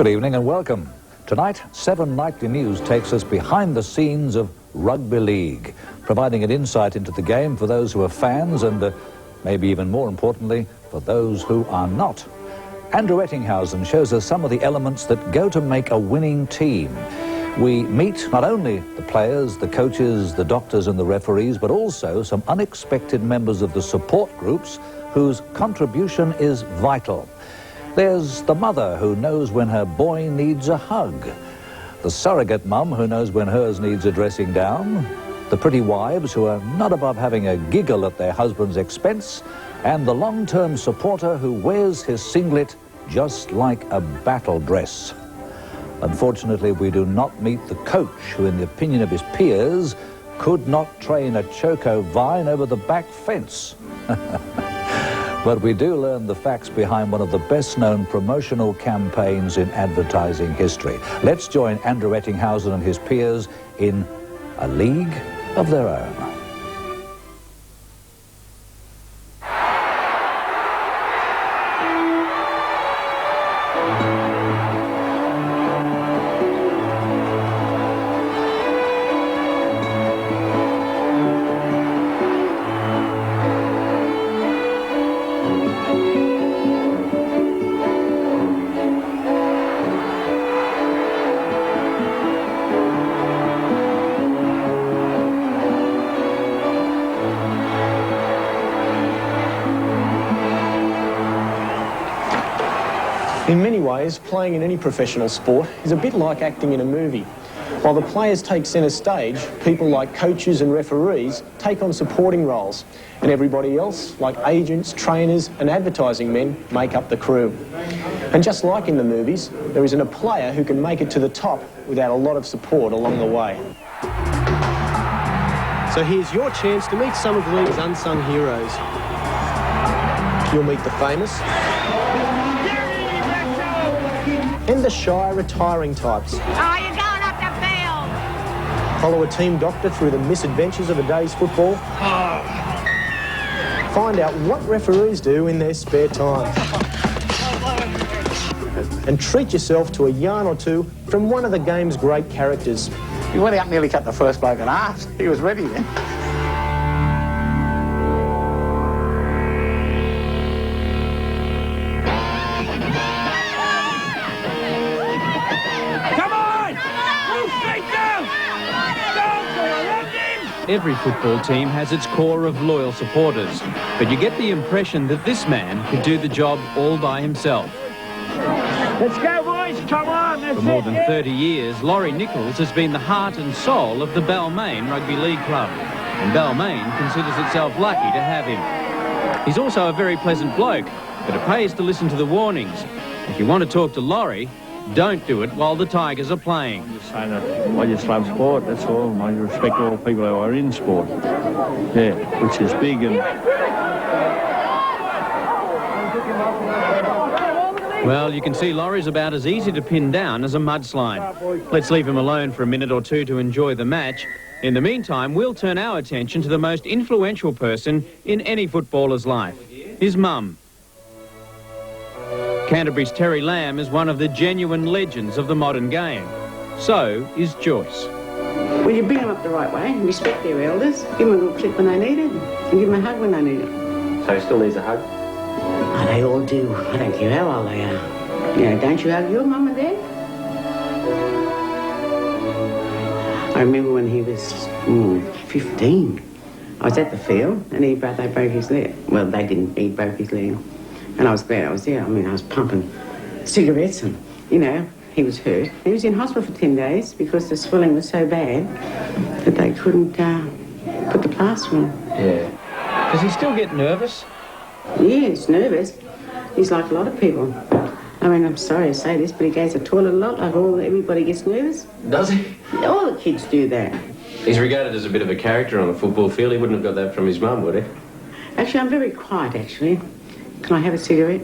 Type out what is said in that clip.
Good evening and welcome. Tonight, 7 Nightly News takes us behind the scenes of Rugby League, providing an insight into the game for those who are fans and, maybe even more importantly, for those who are not. Andrew Ettinghausen shows us some of the elements that go to make a winning team. We meet not only the players, the coaches, the doctors and the referees, but also some unexpected members of the support groups whose contribution is vital. There's the mother who knows when her boy needs a hug, the surrogate mum who knows when hers needs a dressing down, the pretty wives who are not above having a giggle at their husband's expense, and the long-term supporter who wears his singlet just like a battle dress. Unfortunately, we do not meet the coach who, in the opinion of his peers, could not train a choco vine over the back fence. But we do learn the facts behind one of the best-known promotional campaigns in advertising history. Let's join Andrew Ettinghausen and his peers in a league of their own. In many ways, playing in any professional sport is a bit like acting in a movie. While the players take centre stage, people like coaches and referees take on supporting roles, and everybody else, like agents, trainers and advertising men, make up the crew. And just like in the movies, there isn't a player who can make it to the top without a lot of support along the way. So here's your chance to meet some of the league's unsung heroes. You'll meet the famous and the shy, retiring types. Oh, you're going up the field! Follow a team doctor through the misadventures of a day's football. Find out what referees do in their spare time. And treat yourself to a yarn or two from one of the game's great characters. He went out and nearly cut the first bloke in half. He was ready then. Every football team has its core of loyal supporters, but you get the impression that this man could do the job all by himself. Let's go, boys! Come on! For more than 30 years, Laurie Nichols has been the heart and soul of the Balmain Rugby League Club, and Balmain considers itself lucky to have him. He's also a very pleasant bloke, but it pays to listen to the warnings. If you want to talk to Laurie, don't do it while the Tigers are playing. I'm just saying that I just love sport, that's all. I respect all people who are in sport. Yeah, which is big and... Well, you can see Laurie's about as easy to pin down as a mudslide. Let's leave him alone for a minute or two to enjoy the match. In the meantime, we'll turn our attention to the most influential person in any footballer's life, his mum. Canterbury's Terry Lamb is one of the genuine legends of the modern game. So is Joyce. Well, you bring them up the right way, respect their elders, give them a little clip when they need it, and give them a hug when they need it. So he still needs a hug? Oh, they all do. I don't care how old they are. You know, don't you hug your mum and dad? I remember when he was 15. I was at the field, and they broke his leg. Well, they didn't. He broke his leg. And I was glad I was there. I mean, I was pumping cigarettes and, you know, he was hurt. He was in hospital for 10 days because the swelling was so bad that they couldn't put the plaster on. Yeah. Does he still get nervous? Yeah, he's nervous. He's like a lot of people. I mean, I'm sorry to say this, but he goes to the toilet a lot, like everybody gets nervous. Does he? All the kids do that. He's regarded as a bit of a character on the football field. He wouldn't have got that from his mum, would he? Actually, I'm very quiet, actually. Can I have a cigarette?